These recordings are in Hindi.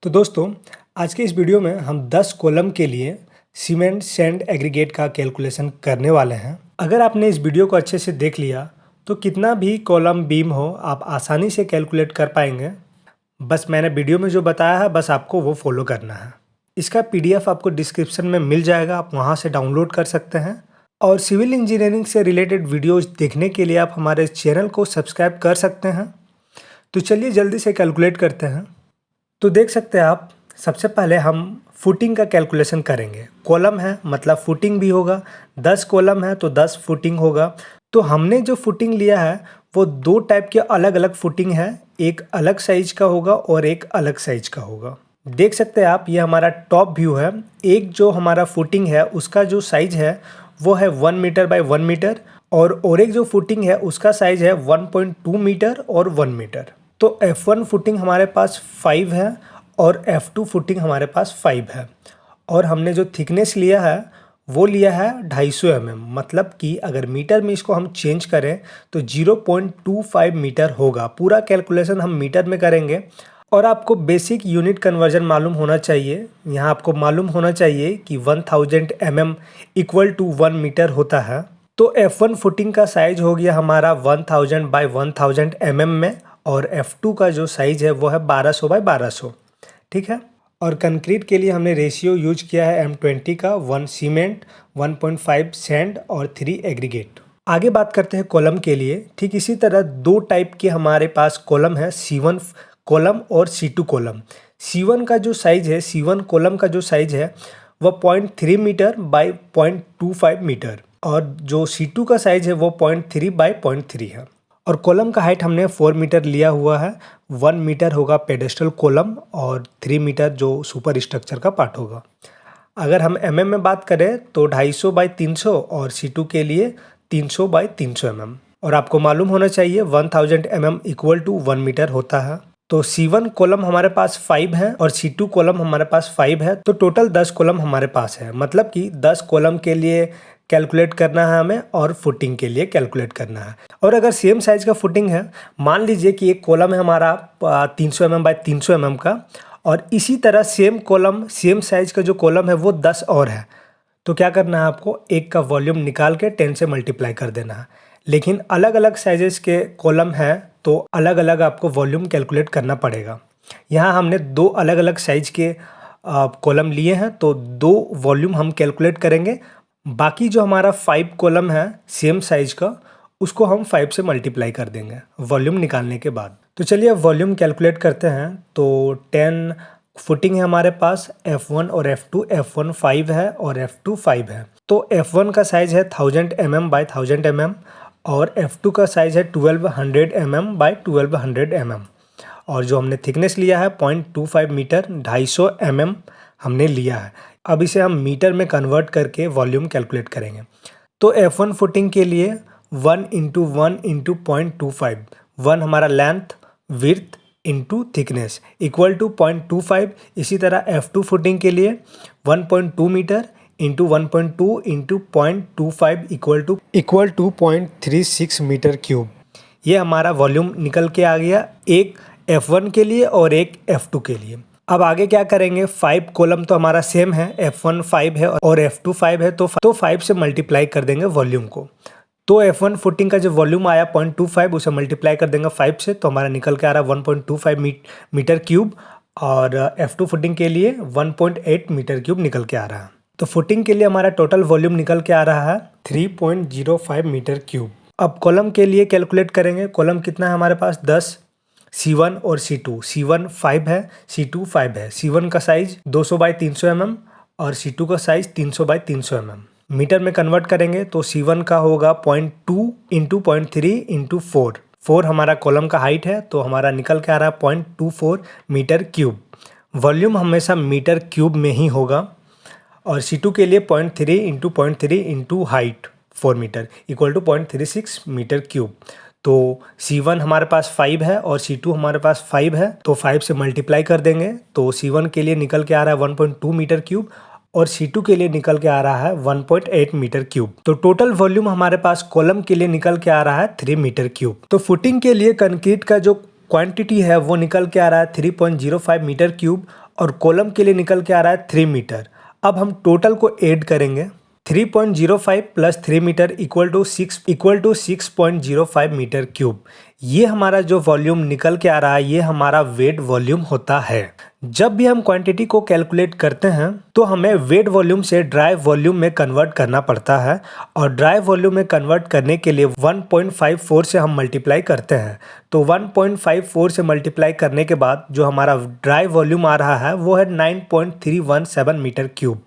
तो दोस्तों, आज के इस वीडियो में हम 10 कॉलम के लिए सीमेंट सैंड एग्रीगेट का कैलकुलेशन करने वाले हैं। अगर आपने इस वीडियो को अच्छे से देख लिया तो कितना भी कॉलम बीम हो आप आसानी से कैलकुलेट कर पाएंगे। बस मैंने वीडियो में जो बताया है बस आपको वो फॉलो करना है। इसका PDF आपको डिस्क्रिप्शन में मिल जाएगा, आप वहाँ से डाउनलोड कर सकते हैं। और सिविल इंजीनियरिंग से रिलेटेड वीडियोज़ देखने के लिए आप हमारे चैनल को सब्सक्राइब कर सकते हैं। तो चलिए जल्दी से कैलकुलेट करते हैं। तो देख सकते हैं आप, सबसे पहले हम फुटिंग का कैलकुलेशन करेंगे। कॉलम है मतलब फुटिंग भी होगा, 10 कॉलम है तो 10 फुटिंग होगा। तो हमने जो फुटिंग लिया है वो दो टाइप के अलग अलग फुटिंग है, एक अलग साइज का होगा और एक अलग साइज का होगा। देख सकते हैं आप, ये हमारा टॉप व्यू है। एक जो हमारा फुटिंग है उसका जो साइज है वो है 1 मीटर बाय 1 मीटर और एक जो फुटिंग है उसका साइज है 1.2 मीटर और 1 मीटर। तो F1 फुटिंग हमारे पास 5 है और F2 फुटिंग हमारे पास 5 है। और हमने जो थिकनेस लिया है वो लिया है 250 mm, मतलब कि अगर मीटर में इसको हम चेंज करें तो 0.25 मीटर होगा। पूरा कैलकुलेशन हम मीटर में करेंगे। और आपको बेसिक यूनिट कन्वर्जन मालूम होना चाहिए। यहाँ आपको मालूम होना चाहिए कि 1000 mm इक्वल टू 1 मीटर होता है। तो F1 फुटिंग का साइज हो गया हमारा 1000 बाय 1000 mm में और F2 का जो साइज है वो है 1200 बाय 1200। ठीक है। और कंक्रीट के लिए हमने रेशियो यूज किया है M20 का, 1 सीमेंट, 1.5 सैंड और 3 एग्रीगेट। आगे बात करते हैं कॉलम के लिए। ठीक इसी तरह दो टाइप के हमारे पास कॉलम है, C1 कॉलम और C2 कॉलम। C1 का जो साइज है, C1 कॉलम का जो साइज है वह 0.3 मीटर बाय 0.25 मीटर और जो C2 का साइज है वो 0.3 बाय 0.3 है। और कॉलम का हाइट हमने 4 मीटर लिया हुआ है। 1 मीटर होगा पेडेस्टल कॉलम और 3 मीटर जो सुपर स्ट्रक्चर का पार्ट होगा। अगर हम mm में बात करें तो 250 बाई 300 और C2 के लिए 300 बाई 300 mm। और आपको मालूम होना चाहिए 1000 mm इक्वल टू 1 मीटर होता है। तो C1 कॉलम हमारे पास 5 है और C2 कॉलम हमारे पास 5 है। तो टोटल 10 कॉलम हमारे पास है, मतलब कि 10 कॉलम के लिए कैलकुलेट करना है हमें और फुटिंग के लिए कैलकुलेट करना है। और अगर सेम साइज का फुटिंग है, मान लीजिए कि एक कॉलम है हमारा 300 mm बाय 300 mm का और इसी तरह सेम कॉलम सेम साइज का जो कॉलम है वो 10 और है, तो क्या करना है आपको, एक का वॉल्यूम निकाल के 10 से मल्टीप्लाई कर देना है। लेकिन अलग अलग साइजेस के कॉलम हैं तो अलग अलग आपको वॉल्यूम कैलकुलेट करना पड़ेगा। यहाँ हमने दो अलग अलग साइज के कॉलम लिए हैं तो दो वॉल्यूम हम कैलकुलेट करेंगे। बाकी जो हमारा 5 कॉलम है सेम साइज का उसको हम 5 से मल्टीप्लाई कर देंगे वॉल्यूम निकालने के बाद। तो चलिए अब वॉल्यूम कैलकुलेट करते हैं। तो 10 फुटिंग है हमारे पास, F1 और F2। F1 5 है और F2 5 है। तो F1 का साइज है 1000 mm बाय 1000 mm और F2 का साइज है 1200 mm बाय 1200 mm। और जो हमने थिकनेस लिया है 0.25 मीटर, 250 mm हमने लिया है। अब इसे हम मीटर में कन्वर्ट करके वॉल्यूम कैलकुलेट करेंगे। तो F1 फुटिंग के लिए 1 इंटू 1 इंटू 0.25, 1 हमारा length, width into thickness equal to 0.25। इसी तरह F2 फुटिंग के लिए 1.2 metre into 1.2 into 0.25 equal to 0.36 metre cube. ये हमारा वॉल्यूम निकल के आ गया, एक F1 के लिए और एक F2 के लिए। अब आगे क्या करेंगे, 5 कॉलम तो हमारा सेम है, F1 5 है और F2 5 है तो 5 से मल्टीप्लाई कर देंगे वॉल्यूम को। तो F1 फुटिंग का जो वॉल्यूम आया 0.25 उसे मल्टीप्लाई कर देंगे 5 से तो हमारा निकल के आ रहा है 1.25 मीटर क्यूब और F2 फुटिंग के लिए 1.8 मीटर क्यूब निकल के आ रहा है। तो फुटिंग के लिए हमारा टोटल वॉल्यूम निकल के आ रहा है 3.05 मीटर क्यूब। अब कॉलम के लिए कैलकुलेट करेंगे। कॉलम कितना है हमारे पास, 10, C1 और C2। C1 5 है, C2 5 है। C1 का साइज 200 बाई 300 mm और C2 का साइज 300 बाई 300 mm। मीटर में कन्वर्ट करेंगे तो C1 का होगा 0.2 इंटू 0.3 इंटू 4। 4 हमारा कॉलम का हाइट है तो हमारा निकल के आ रहा है 0.24 मीटर क्यूब। वॉल्यूम हमेशा मीटर क्यूब में ही होगा। और C2 के लिए 0.3 into 0.3 into height 4 metre equal to 0.36 metre cube. तो C1 हमारे पास 5 है और C2 हमारे पास 5 है तो 5 से मल्टीप्लाई कर देंगे तो C1 के लिए निकल के आ रहा है 1.2 मीटर क्यूब और C2 के लिए निकल के आ रहा है 1.8 मीटर क्यूब। तो टोटल वॉल्यूम हमारे पास कॉलम के लिए निकल के आ रहा है 3 मीटर क्यूब। तो फुटिंग के लिए कंक्रीट का जो क्वांटिटी है वो निकल के आ रहा है 3.05 मीटर क्यूब और कॉलम के लिए निकल के आ रहा है 3 मीटर। अब हम टोटल को ऐड करेंगे, 3.05 plus 3 metre equal to 6.05 metre cube. ये हमारा जो वॉल्यूम निकल के आ रहा है ये हमारा वेट वॉल्यूम होता है। जब भी हम क्वांटिटी को कैलकुलेट करते हैं तो हमें वेट वॉल्यूम से ड्राई वॉल्यूम में कन्वर्ट करना पड़ता है, और ड्राई वॉल्यूम में कन्वर्ट करने के लिए 1.54 से हम मल्टीप्लाई करते हैं। तो 1.54 से मल्टीप्लाई करने के बाद जो हमारा ड्राई वॉल्यूम आ रहा है वो है 9.317 मीटर क्यूब।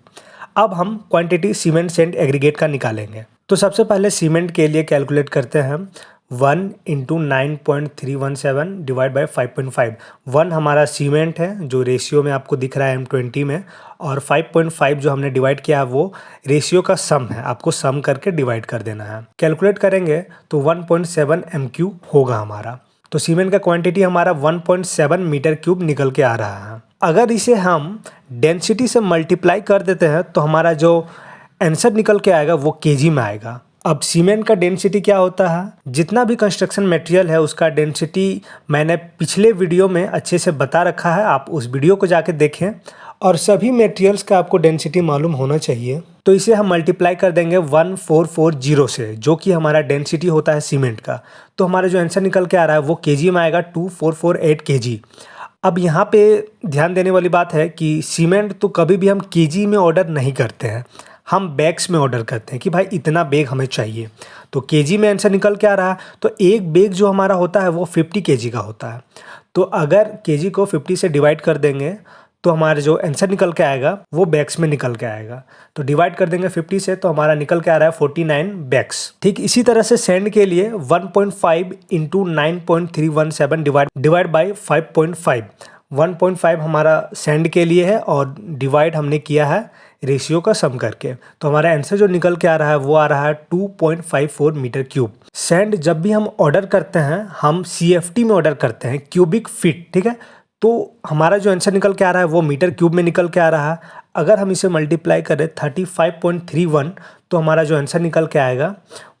अब हम क्वांटिटी सीमेंट सैंड एग्रीगेट का निकालेंगे। तो सबसे पहले सीमेंट के लिए कैलकुलेट करते हैं 1 × 9.317 डिवाइड बाई 5.5। 1 हमारा सीमेंट है जो रेशियो में आपको दिख रहा है M20 में, और 5.5 जो हमने डिवाइड किया है वो रेशियो का सम है, आपको सम करके डिवाइड कर देना है। कैलकुलेट करेंगे तो 1.7 m³ होगा हमारा। तो सीमेंट का क्वांटिटी हमारा 1.7 मीटर क्यूब निकल के आ रहा है। अगर इसे हम डेंसिटी से मल्टीप्लाई कर देते हैं तो हमारा जो आंसर निकल के आएगा वो केजी में आएगा। अब सीमेंट का डेंसिटी क्या होता है, जितना भी कंस्ट्रक्शन मटेरियल है उसका डेंसिटी मैंने पिछले वीडियो में अच्छे से बता रखा है, आप उस वीडियो को जाके देखें। और सभी मटेरियल्स का आपको डेंसिटी मालूम होना चाहिए। तो इसे हम मल्टीप्लाई कर देंगे 1440 से, जो कि हमारा डेंसिटी होता है सीमेंट का। तो हमारा जो आंसर निकल के आ रहा है वो केजी में आएगा, 2448 केजी। अब यहाँ पे ध्यान देने वाली बात है कि सीमेंट तो कभी भी हम केजी में ऑर्डर नहीं करते हैं, हम बैग्स में ऑर्डर करते हैं कि भाई इतना बैग हमें चाहिए। तो केजी में आंसर निकल के आ रहा है, तो एक बैग जो हमारा होता है वो 50 केजी का होता है। तो अगर केजी को 50 से डिवाइड कर देंगे तो हमारा जो आंसर निकल के आएगा वो बैग्स में निकल के आएगा। तो डिवाइड कर देंगे 50 से तो हमारा निकल के आ रहा है 49 बैग्स। ठीक इसी तरह से सैंड के लिए 1.5 × 9.317 डिवाइड बाई 5.5। 1.5 हमारा सैंड के लिए है और डिवाइड हमने किया है रेशियो का सम करके। तो हमारा आंसर जो निकल के आ रहा है वो आ रहा है 2.54 मीटर क्यूब। सैंड जब भी हम ऑर्डर करते हैं हम CFT में ऑर्डर करते हैं, क्यूबिक फीट, ठीक है। तो हमारा जो आंसर निकल के आ रहा है वो मीटर क्यूब में निकल के आ रहा है। अगर हम इसे मल्टीप्लाई करें 35.31 तो हमारा जो आंसर निकल के आएगा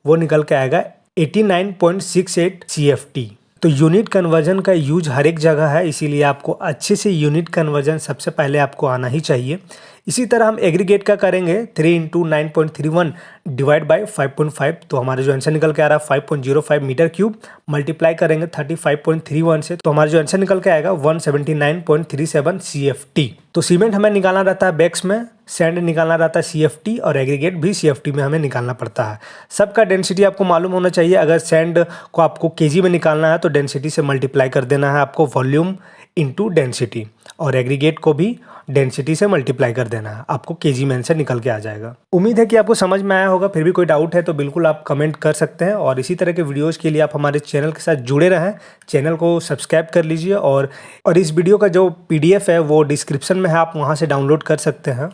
वो निकल के आएगा 89.68 CFT। तो यूनिट कन्वर्जन का यूज हर एक जगह है, इसीलिए आपको अच्छे से यूनिट कन्वर्जन सबसे पहले आपको आना ही चाहिए। इसी तरह हम एग्रीगेट का करेंगे 3 × 9.31 डिवाइड बाई 5.5। तो हमारा जो आंसर निकल के आ रहा है 5.05 मीटर क्यूब। मल्टीप्लाई करेंगे 35.31 से तो हमारा जो आंसर निकल के आएगा 179.37 CFT। तो सीमेंट हमें निकालना रहता है बैग्स में, सैंड निकालना रहता है CFT, और एग्रीगेट भी CFT में हमें निकालना पड़ता है। सबका डेंसिटी आपको मालूम होना चाहिए। अगर सैंड को आपको केजी में निकालना है तो डेंसिटी से मल्टीप्लाई कर देना है आपको वॉल्यूम इंटू डेंसिटी, और एग्रीगेट को भी डेंसिटी से मल्टीप्लाई कर देना है, आपको केजी में आंसर निकल के आ जाएगा। उम्मीद है कि आपको समझ में आया होगा। फिर भी कोई डाउट है तो बिल्कुल आप कमेंट कर सकते हैं, और इसी तरह के वीडियोस के लिए आप हमारे चैनल के साथ जुड़े रहें। चैनल को सब्सक्राइब कर लीजिए, और इस वीडियो का जो PDF है वो डिस्क्रिप्शन में है, आप वहाँ से डाउनलोड कर सकते हैं।